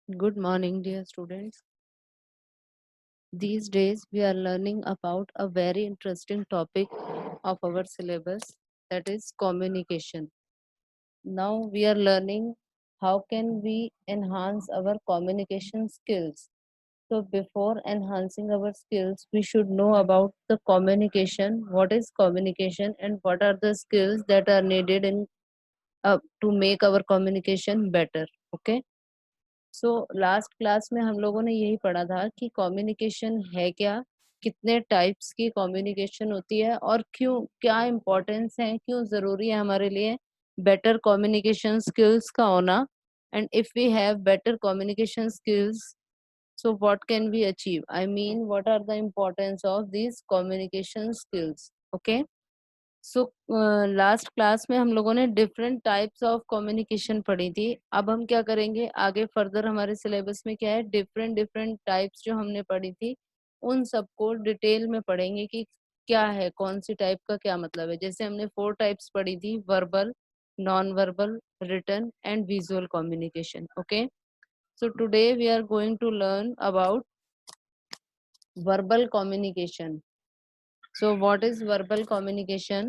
Good morning, dear students. These days, we are learning about a very interesting topic of our syllabus, that is communication. Now, we are learning how can we enhance our communication skills. So, before enhancing our skills, we should know about the communication. What is communication, and what are the skills that are needed in to make our communication better? Okay. So last class में हम लोगों ने यही पढ़ा था कि communication है क्या, कितने टाइप्स की कम्युनिकेशन होती है और क्यों, क्या इम्पोर्टेंस है, क्यों ज़रूरी है हमारे लिए बेटर कम्युनिकेशन स्किल्स का होना, and if we have better communication skills, so what can we achieve, I mean what are the importance of this communication skills. Okay. So last class में हम लोगों ने डिफरेंट टाइप्स ऑफ कम्युनिकेशन पढ़ी थी. अब हम क्या करेंगे आगे फर्दर, हमारे सिलेबस में क्या है, डिफरेंट डिफरेंट टाइप्स जो हमने पढ़ी थी उन सबको डिटेल में पढ़ेंगे कि क्या है, कौन सी टाइप का क्या मतलब है. जैसे हमने 4 टाइप्स पढ़ी थी: verbal, non verbal, written and visual communication. Okay. So today we are going to learn about verbal communication. So, what is verbal communication?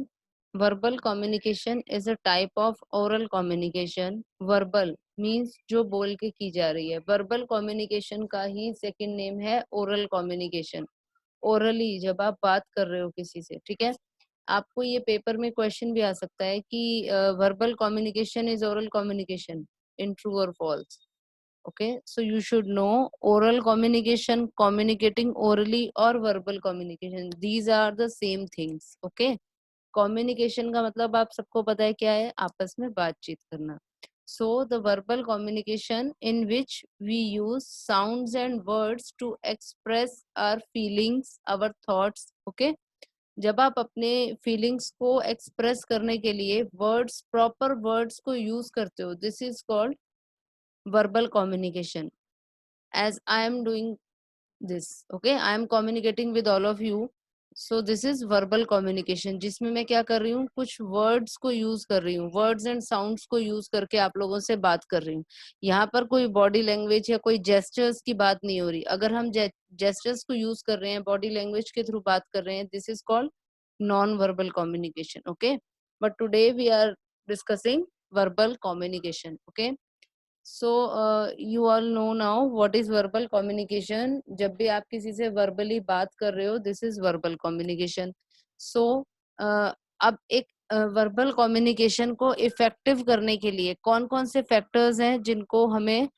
Verbal communication is a type of oral communication. Verbal means जो बोल के की जा रही है. Verbal communication का ही second name है oral communication. Orally जब आप बात कर रहे हो किसी से, ठीक है. आपको ये पेपर में क्वेश्चन भी आ सकता है कि verbal communication is oral communication in true or false. Okay, so you should know oral communication, communicating orally, or verbal communication. These are the same things. Okay, communication का मतलब आप सबको पता है क्या है, आपस में बातचीत करना. So the verbal communication in which we use sounds and words to express our feelings, our thoughts. Okay, जब आप अपने फीलिंग्स को एक्सप्रेस करने के लिए वर्ड्स, प्रॉपर वर्ड्स को यूज करते हो, this is called verbal communication. As I am doing this, okay, I am communicating with all of you. So this is verbal communication, जिसमें मैं क्या कर रही हूँ, कुछ वर्ड्स को यूज कर रही हूँ, वर्ड्स एंड साउंड्स को यूज करके आप लोगों से बात कर रही हूँ. यहाँ पर कोई बॉडी लैंग्वेज या कोई जेस्चर्स की बात नहीं हो रही. अगर हम जेस्चर्स को यूज कर रहे हैं, बॉडी लैंग्वेज के थ्रू बात कर रहे हैं, this is called non verbal communication. Okay, but today we are discussing verbal communication. Okay. So you all know now what is verbal communication. जब भी आप किसी से वर्बली बात कर रहे हो, दिस इज वर्बल कम्युनिकेशन. सो अब एक वर्बल कम्युनिकेशन को इफेक्टिव करने के लिए कौन कौन से फैक्टर्स हैं जिनको हमें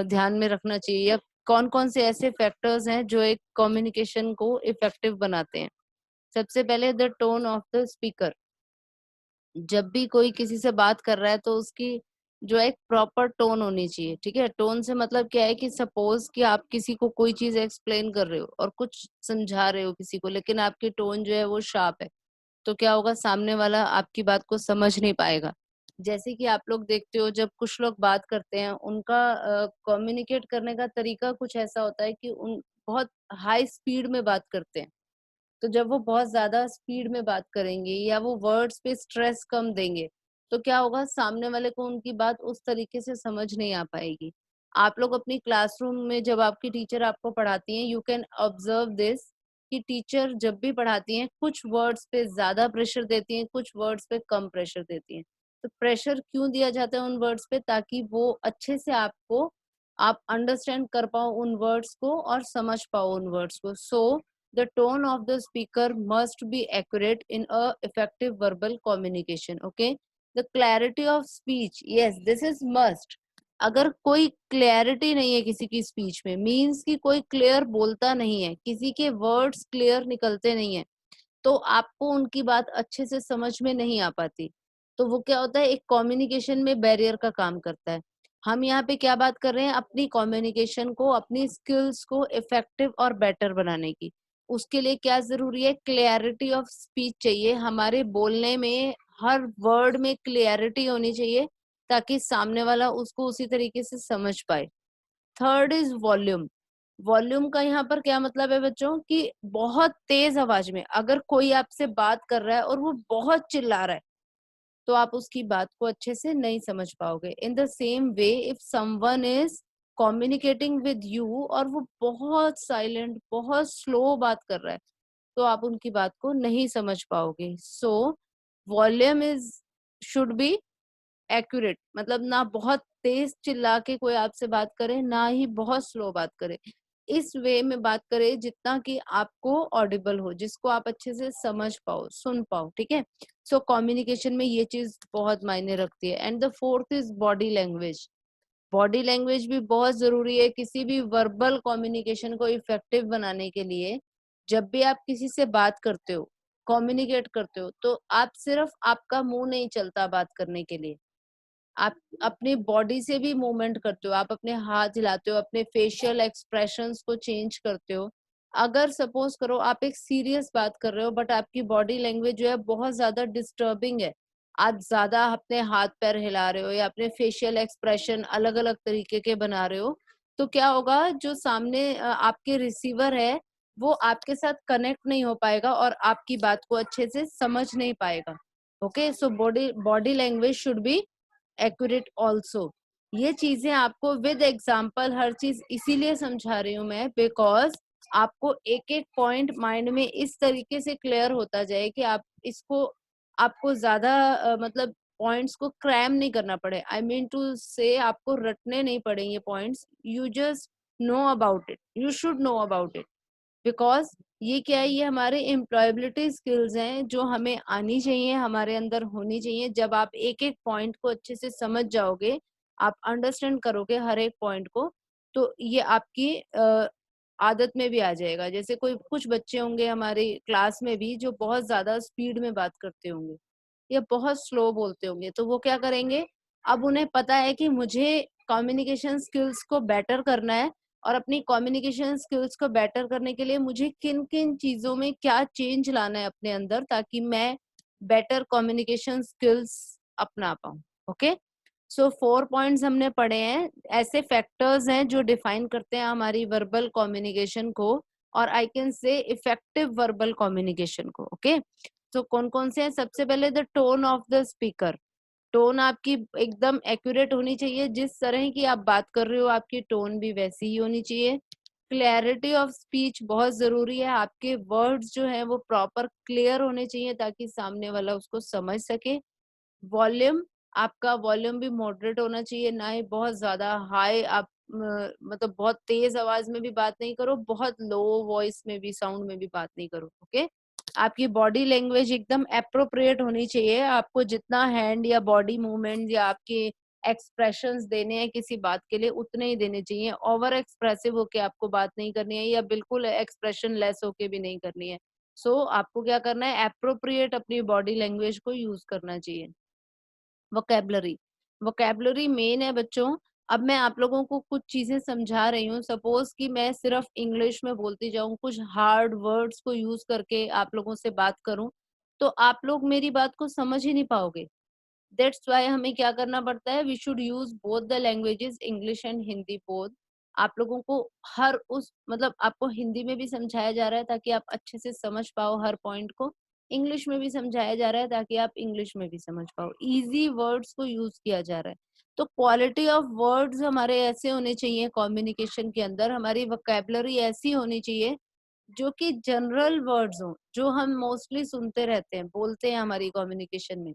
ध्यान में रखना चाहिए, या कौन कौन से ऐसे फैक्टर्स हैं जो एक कम्युनिकेशन को इफेक्टिव बनाते हैं. सबसे पहले the tone of the speaker. जब भी कोई किसी से बात कर रहा है तो उसकी जो एक प्रॉपर टोन होनी चाहिए. ठीक है, टोन से मतलब क्या है कि सपोज कि आप किसी को कोई चीज एक्सप्लेन कर रहे हो और कुछ समझा रहे हो किसी को, लेकिन आपकी टोन जो है वो शार्प है, तो क्या होगा, सामने वाला आपकी बात को समझ नहीं पाएगा. जैसे कि आप लोग देखते हो, जब कुछ लोग बात करते हैं, उनका कम्युनिकेट करने का तरीका कुछ ऐसा होता है कि उन बहुत हाई स्पीड में बात करते हैं. तो जब वो बहुत ज्यादा स्पीड में बात करेंगे या वो वर्ड्स पे स्ट्रेस कम देंगे, तो क्या होगा, सामने वाले को उनकी बात उस तरीके से समझ नहीं आ पाएगी. आप लोग अपनी क्लासरूम में जब आपकी टीचर आपको पढ़ाती हैं, यू कैन ऑब्जर्व दिस कि टीचर जब भी पढ़ाती हैं कुछ वर्ड्स पे ज्यादा प्रेशर देती हैं, कुछ वर्ड्स पे कम प्रेशर देती हैं. तो प्रेशर क्यों दिया जाता है उन वर्ड्स पे, ताकि वो अच्छे से आपको, आप अंडरस्टैंड कर पाओ उन वर्ड्स को और समझ पाओ उन वर्ड्स को. सो the tone of the speaker must be accurate in a effective verbal communication. Okay, the clarity of speech, yes, this is must. अगर कोई क्लैरिटी नहीं है किसी की स्पीच में, मीन्स कि कोई क्लियर बोलता नहीं है, किसी के वर्ड्स क्लियर निकलते नहीं है, तो आपको उनकी बात अच्छे से समझ में नहीं आ पाती. तो वो क्या होता है, एक कम्युनिकेशन में बैरियर का काम करता है. हम यहाँ पे क्या बात कर रहे हैं, अपनी कम्युनिकेशन को, अपनी स्किल्स को इफेक्टिव और बेटर बनाने की. उसके लिए क्या जरूरी है, क्लियरिटी ऑफ स्पीच चाहिए. हमारे बोलने में हर वर्ड में क्लियरिटी होनी चाहिए, ताकि सामने वाला उसको उसी तरीके से समझ पाए. Third is volume. वॉल्यूम का यहाँ पर क्या मतलब है बच्चों, कि बहुत तेज आवाज में अगर कोई आपसे बात कर रहा है और वो बहुत चिल्ला रहा है, तो आप उसकी बात को अच्छे से नहीं समझ पाओगे. In the same way, if someone is communicating with you और वो बहुत साइलेंट, बहुत स्लो बात कर रहा है, तो आप उनकी बात को नहीं समझ पाओगे। So volume is should be accurate, मतलब ना बहुत तेज चिल्ला के कोई आपसे बात करे, ना ही बहुत स्लो बात करे। इस वे में बात करे जितना कि आपको ऑडिबल हो, जिसको आप अच्छे से समझ पाओ, सुन पाओ, ठीक है। सो कम्युनिकेशन में ये चीज बहुत मायने रखती है। And the fourth is body language. Body language भी बहुत जरूरी है किसी भी वर्बल कम्युनिकेशन को इफेक्टिव बनाने के लिए। जब भी आप किसी से बात करते हो, कम्युनिकेट करते हो, तो आप सिर्फ आपका मुंह नहीं चलता बात करने के लिए, आप अपनी बॉडी से भी मूवमेंट करते हो, आप अपने हाथ हिलाते हो, अपने फेशियल एक्सप्रेशंस को चेंज करते हो। अगर सपोज करो आप एक सीरियस बात कर रहे हो बट आपकी बॉडी लैंग्वेज जो है बहुत ज्यादा डिस्टर्बिंग है, आप ज्यादा अपने हाथ पैर हिला रहे हो या अपने फेशियल एक्सप्रेशन अलग अलग तरीके के बना रहे हो, तो क्या होगा, जो सामने आपके रिसीवर है वो आपके साथ कनेक्ट नहीं हो पाएगा और आपकी बात को अच्छे से समझ नहीं पाएगा। Okay, so body body language should be accurate also. ये चीजें आपको विद एग्जाम्पल हर चीज इसीलिए समझा रही हूँ मैं, बिकॉज आपको एक एक पॉइंट माइंड में इस तरीके से क्लियर होता जाए कि आप इसको, आपको ज्यादा मतलब पॉइंट्स को क्रैम नहीं करना पड़े। आई मीन टू से आपको रटने नहीं पड़े ये points, you just know about it, you should know about it. Because ये क्या है, ये हमारे एम्प्लॉयबिलिटी स्किल्स हैं जो हमें आनी चाहिए, हमारे अंदर होनी चाहिए। जब आप एक एक पॉइंट को अच्छे से समझ जाओगे, आप अंडरस्टैंड करोगे हर एक पॉइंट को, तो ये आपकी आदत में भी आ जाएगा। जैसे कोई कुछ बच्चे होंगे हमारी क्लास में भी जो बहुत ज्यादा स्पीड में बात करते होंगे या बहुत स्लो बोलते होंगे, तो वो क्या करेंगे, अब उन्हें पता है कि मुझे कम्युनिकेशन स्किल्स को बेटर करना है और अपनी कम्युनिकेशन स्किल्स को बेटर करने के लिए मुझे किन किन चीजों में क्या चेंज लाना है अपने अंदर ताकि मैं बेटर कम्युनिकेशन स्किल्स अपना पाऊं। ओके, सो 4 पॉइंट्स हमने पढ़े हैं, ऐसे फैक्टर्स हैं जो डिफाइन करते हैं हमारी वर्बल कम्युनिकेशन को, और I can say effective verbal communication को। ओके, तो कौन कौन से हैं? सबसे पहले the tone of the speaker. Tone आपकी एकदम एक्यूरेट होनी चाहिए, जिस तरह की आप बात कर रहे हो आपकी टोन भी वैसी ही होनी चाहिए। क्लैरिटी ऑफ स्पीच बहुत जरूरी है, आपके वर्ड्स जो है वो प्रॉपर क्लियर होने चाहिए ताकि सामने वाला उसको समझ सके। वॉल्यूम, आपका वॉल्यूम भी मॉडरेट होना चाहिए, ना ही बहुत ज्यादा हाई आप मतलब बहुत तेज आवाज में भी बात नहीं करो, बहुत लो वॉइस में भी, साउंड में भी बात नहीं करो। ओके, आपकी बॉडी लैंग्वेज एकदम अप्रोप्रिएट होनी चाहिए, आपको जितना हैंड या बॉडी मूवमेंट या आपके एक्सप्रेशंस देने हैं किसी बात के लिए उतने ही देने चाहिए। ओवर एक्सप्रेसिव होके आपको बात नहीं करनी है या बिल्कुल एक्सप्रेशन लेस होके भी नहीं करनी है। सो आपको क्या करना है, अप्रोप्रिएट अपनी बॉडी लैंग्वेज को यूज करना चाहिए। वोकेबलरी, वोकेबलरी मेन है बच्चों। अब मैं आप लोगों को कुछ चीजें समझा रही हूँ, सपोज कि मैं सिर्फ इंग्लिश में बोलती जाऊं, कुछ हार्ड वर्ड्स को यूज करके आप लोगों से बात करूं, तो आप लोग मेरी बात को समझ ही नहीं पाओगे। दैट्स वाई हमें क्या करना पड़ता है, we should use both the languages, English and Hindi both. आप लोगों को हर उस मतलब आपको हिंदी में भी समझाया जा रहा है ताकि आप अच्छे से समझ पाओ हर पॉइंट को, इंग्लिश में भी समझाया जा रहा है ताकि आप इंग्लिश में भी समझ पाओ, इजी वर्ड्स को यूज किया जा रहा है। तो क्वालिटी ऑफ वर्ड्स हमारे ऐसे होने चाहिए कम्युनिकेशन के अंदर, हमारी वोकेबलरी ऐसी होनी चाहिए जो कि जनरल वर्ड्स हो, जो हम मोस्टली सुनते रहते हैं, बोलते हैं हमारी कम्युनिकेशन में।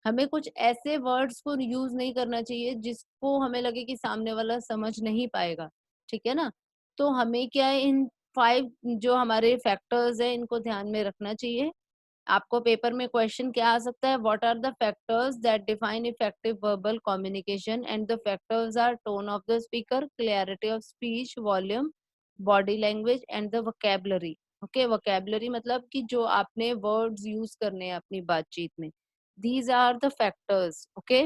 हमें कुछ ऐसे वर्ड्स को यूज नहीं करना चाहिए जिसको हमें लगे कि सामने वाला समझ नहीं पाएगा, ठीक है ना। तो हमें क्या है, इन 5 जो हमारे फैक्टर्स है इनको ध्यान में रखना चाहिए। आपको पेपर में क्वेश्चन क्या आ सकता है, what are the factors that define effective verbal communication, and the factors are tone of the speaker, clarity of speech, volume, body language and the vocabulary. Okay, vocabulary मतलब कि जो आपने वर्ड्स यूज करने हैं अपनी बातचीत में, these are the factors. Okay,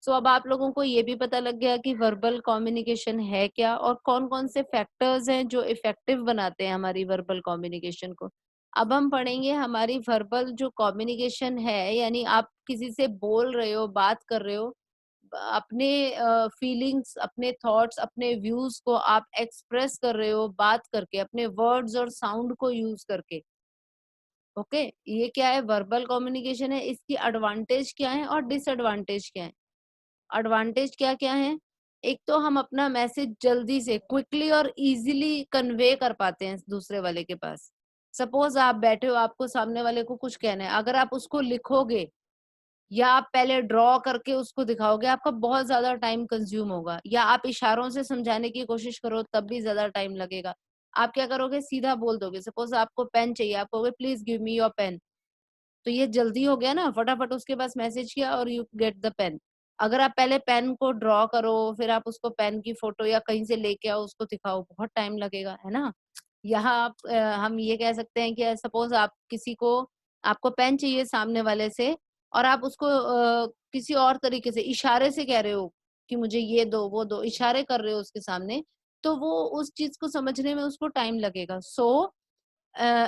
so अब आप लोगों को ये भी पता लग गया कि वर्बल कम्युनिकेशन है क्या और कौन कौन से फैक्टर्स हैं जो इफेक्टिव बनाते हैं हमारी वर्बल कम्युनिकेशन को। अब हम पढ़ेंगे हमारी वर्बल जो कम्युनिकेशन है, यानी आप किसी से बोल रहे हो, बात कर रहे हो, अपने फीलिंग्स, अपने थॉट्स, अपने व्यूज को आप एक्सप्रेस कर रहे हो बात करके, अपने वर्ड्स और साउंड को यूज करके। ओके, ये क्या है, वर्बल कम्युनिकेशन है। इसकी एडवांटेज क्या है और डिसएडवांटेज क्या है। एडवांटेज क्या क्या है, एक तो हम अपना मैसेज जल्दी से क्विकली और इजीली कन्वे कर पाते हैं दूसरे वाले के पास। सपोज आप बैठे हो, आपको सामने वाले को कुछ कहना है, अगर आप उसको लिखोगे या आप पहले ड्रॉ करके उसको दिखाओगे, आपका बहुत ज्यादा टाइम कंज्यूम होगा, या आप इशारों से समझाने की कोशिश करो तब भी ज्यादा टाइम लगेगा। आप क्या करोगे, सीधा बोल दोगे। सपोज आपको पेन चाहिए, आप कहोगे please give me your pen, तो ये जल्दी हो गया ना, फटाफट उसके पास मैसेज किया और यू गेट द पेन। अगर आप पहले पेन को ड्रॉ करो, फिर आप उसको पेन की फोटो या कहीं से लेके आओ, उसको दिखाओ, बहुत टाइम लगेगा, है ना। यहाँ आप हम ये कह सकते हैं कि सपोज आप किसी को, आपको पेन चाहिए सामने वाले से, और आप उसको किसी और तरीके से इशारे से कह रहे हो कि मुझे ये दो वो दो, इशारे कर रहे हो उसके सामने, तो वो उस चीज को समझने में उसको टाइम लगेगा।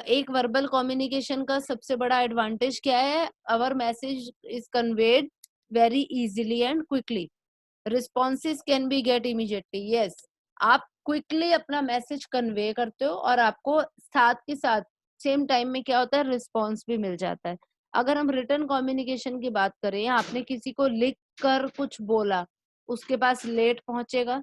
एक वर्बल कम्युनिकेशन का सबसे बड़ा एडवांटेज क्या है, our message is conveyed very easily and quickly, responses can be get immediately. Yes, आप क्विकली अपना मैसेज कन्वे करते हो और आपको साथ के साथ सेम टाइम में क्या होता है, रिस्पॉन्स भी मिल जाता है। अगर हम रिटर्न कम्युनिकेशन की बात करें, आपने किसी को लिख कर कुछ बोला, उसके पास लेट पहुंचेगा,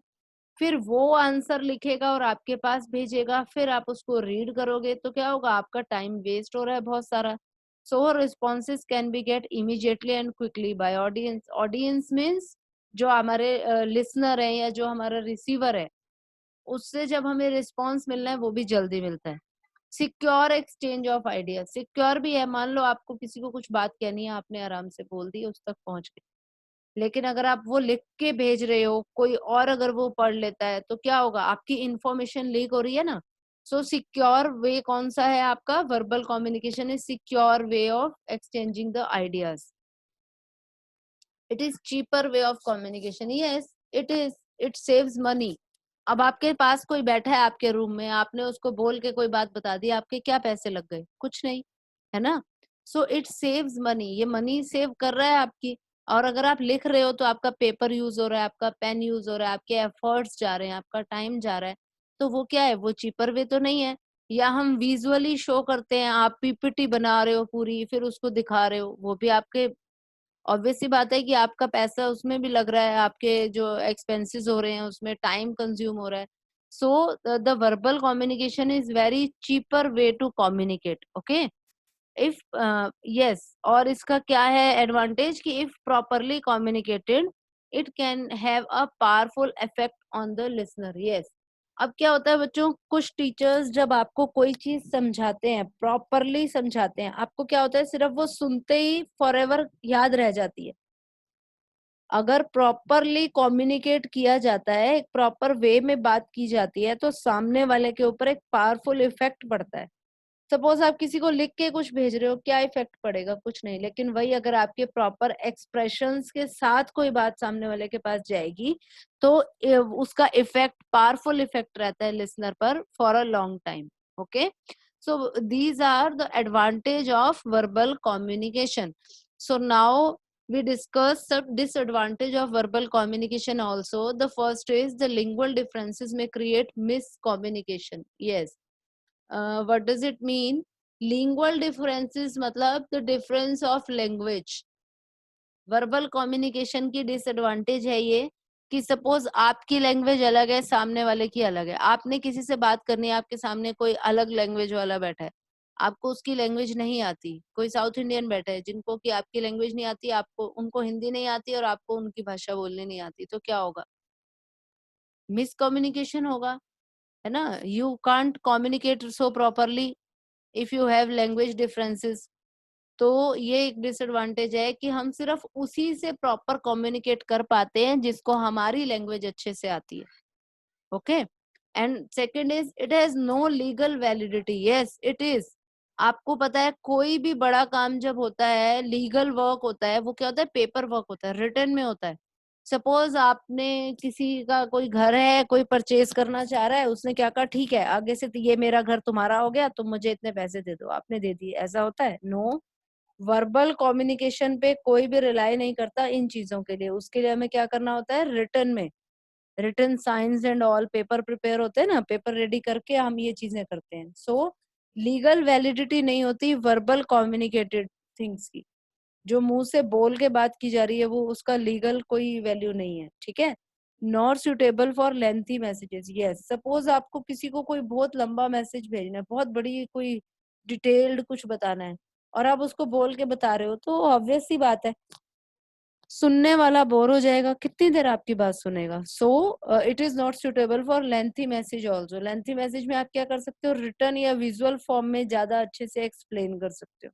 फिर वो आंसर लिखेगा और आपके पास भेजेगा, फिर आप उसको रीड करोगे, तो क्या होगा, आपका टाइम वेस्ट हो रहा है बहुत सारा। So responses can be get immediately and quickly by audience. Audience means जो हमारे लिसनर है या जो हमारा रिसीवर है, उससे जब हमें रिस्पॉन्स मिलना है वो भी जल्दी मिलता है। Secure exchange of idea, secure भी है। मान लो आपको किसी को कुछ बात कहनी है, आपने आराम से बोल दी, उस तक पहुंच गए। लेकिन अगर आप वो लिख के भेज रहे हो, कोई और अगर वो पढ़ लेता है, तो क्या होगा, आपकी इंफॉर्मेशन लीक हो रही है ना। सो सिक्योर वे कौन सा है आपका, verbal communication is secure way of exchanging the ideas. It is cheaper way of communication, yes it is, it saves money. अब आपके पास कोई बैठा है आपके रूम में, आपने उसको बोल के कोई बात बता दी, आपके क्या पैसे लग गए, कुछ नहीं, है ना। सो इट सेव्स मनी, ये मनी सेव कर रहा है आपकी। और अगर आप लिख रहे हो तो आपका पेपर यूज हो रहा है, आपका पेन यूज हो रहा है, आपके एफर्ट्स जा रहे हैं, आपका टाइम जा रहा है, तो वो क्या है, वो चीपर वे तो नहीं है। या हम विजुअली शो करते हैं, आप पीपीटी बना रहे हो पूरी, फिर उसको दिखा रहे हो, वो भी आपके ऑब्वियस सी बात है कि आपका पैसा उसमें भी लग रहा है, आपके जो एक्सपेंसेस हो रहे हैं उसमें टाइम कंज्यूम हो रहा है। So the verbal communication is very cheaper way to communicate, okay. If yes, और इसका क्या है एडवांटेज कि if properly communicated, it can have a powerful effect on the listener. Yes, अब क्या होता है बच्चों, कुछ टीचर्स जब आपको कोई चीज समझाते हैं, प्रॉपरली समझाते हैं, आपको क्या होता है, सिर्फ वो सुनते ही फॉरएवर याद रह जाती है। अगर प्रॉपरली कम्युनिकेट किया जाता है, एक प्रॉपर वे में बात की जाती है, तो सामने वाले के ऊपर एक पावरफुल इफेक्ट पड़ता है। सपोज आप किसी को लिख के कुछ भेज रहे हो, क्या इफेक्ट पड़ेगा, कुछ नहीं। लेकिन वही अगर आपके प्रॉपर एक्सप्रेशंस के साथ कोई बात सामने वाले के पास जाएगी, तो उसका इफेक्ट, पावरफुल इफेक्ट रहता है लिसनर पर for a long time, okay. So these are the advantage of verbal communication. So now we discuss some disadvantage of verbal communication also. The first is the lingual differences may create miscommunication. Yes, what does it mean? Lingual differences मतलब the difference of language। Verbal communication की disadvantage है ये कि suppose आपकी language अलग है, सामने वाले की अलग है, आपने किसी से बात करनी है, आपके सामने कोई अलग लैंग्वेज वाला बैठा है, आपको उसकी लैंग्वेज नहीं आती, कोई साउथ इंडियन बैठा है जिनको कि आपकी लैंग्वेज नहीं आती, आपको उनको हिंदी नहीं आती और आपको उनकी भाषा बोलनी नहीं आती, तो क्या होगा, मिसकम्युनिकेशन होगा, है ना। You can't communicate so properly if you have language differences. तो ये एक डिसएडवांटेज है कि हम सिर्फ उसी से प्रॉपर कम्युनिकेट कर पाते हैं जिसको हमारी लैंग्वेज अच्छे से आती है, okay. And second is it has no legal validity. Yes it is, आपको पता है कोई भी बड़ा काम जब होता है, लीगल वर्क होता है, वो क्या होता है, पेपर वर्क होता है, रिटर्न में होता है। सपोज आपने किसी का कोई घर है, कोई परचेज करना चाह रहा है, उसने क्या कहा, ठीक है आगे से तो ये मेरा घर तुम्हारा हो गया, तुम मुझे इतने पैसे दे दो, आपने दे दिए, ऐसा होता है, नो। वर्बल कम्युनिकेशन पे कोई भी रिलाई नहीं करता इन चीजों के लिए, उसके लिए हमें क्या करना होता है, रिटर्न में, return science and all paper prepare होते हैं ना, पेपर रेडी करके हम ये चीजें करते हैं। सो लीगल वैलिडिटी नहीं होती वर्बल कम्युनिकेटेड थिंग्स की, जो मुंह से बोल के बात की जा रही है वो उसका लीगल कोई वैल्यू नहीं है, ठीक है। Not suitable for lengthy messages. Yes, suppose आपको किसी को कोई बहुत लंबा मैसेज भेजना है, बहुत बड़ी कोई डिटेल्ड कुछ बताना है, और आप उसको बोल के बता रहे हो, तो ऑब्वियस सी बात है सुनने वाला बोर हो जाएगा, कितनी देर आपकी बात सुनेगा। So it is not suitable for lengthy message also. Lengthy message में आप क्या कर सकते हो, रिटर्न या विजुअल फॉर्म में ज्यादा अच्छे से एक्सप्लेन कर सकते हो।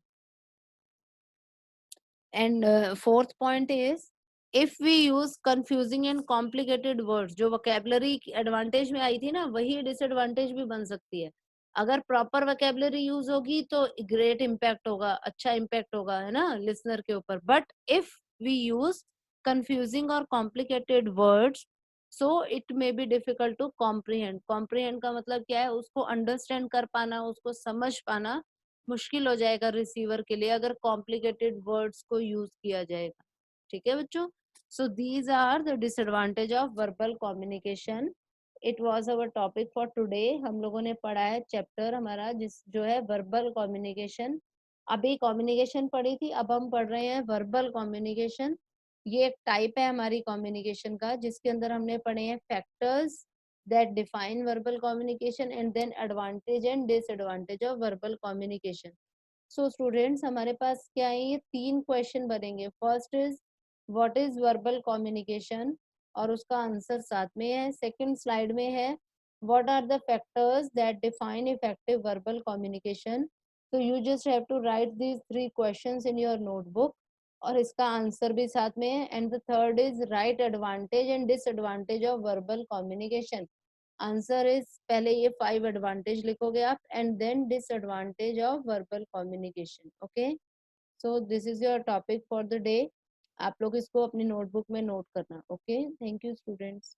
And fourth point is, if we use confusing and complicated words, जो वोकेबलरी एडवांटेज में आई थी ना, वही डिसएडवांटेज भी बन सकती है। अगर प्रॉपर वोकेबलरी यूज होगी तो ग्रेट इम्पैक्ट होगा, अच्छा इम्पैक्ट होगा, है ना, लिसनर के ऊपर। But if we use confusing और complicated words, so it may be difficult to comprehend. Comprehend का मतलब क्या है, उसको अंडरस्टैंड कर पाना, उसको समझ पाना मुश्किल हो जाएगा रिसीवर के लिए, अगर कॉम्प्लिकेटेड वर्ड्स को यूज किया जाएगा। ठीक है बच्चों, so these are the disadvantage of verbal communication. It was our topic for today. हम लोगों ने पढ़ा है चैप्टर हमारा जिस जो है वर्बल कम्युनिकेशन। अभी कम्युनिकेशन पढ़ी थी, अब हम पढ़ रहे हैं वर्बल कम्युनिकेशन। ये एक टाइप है हमारी कम्युनिकेशन का, जिसके अंदर हमने पढ़े हैं factors that define verbal communication and then advantage and disadvantage of verbal communication. So students, हमारे पास क्या है, ये 3 क्वेश्चन बनेंगे। First is what is verbal communication, और उसका आंसर साथ में है। सेकंड स्लाइड में है what are the factors that define effective verbal communication. तो you just have to write these 3 questions in your notebook, और इसका आंसर भी साथ में है। And the third is write advantage and disadvantage of verbal communication. Answer is, पहले ये 5 advantage लिखोगे आप, and then disadvantage of verbal communication. Okay, so this is your topic for the day. आप लोग इसको अपनी नोटबुक में नोट करना। Okay, thank you students.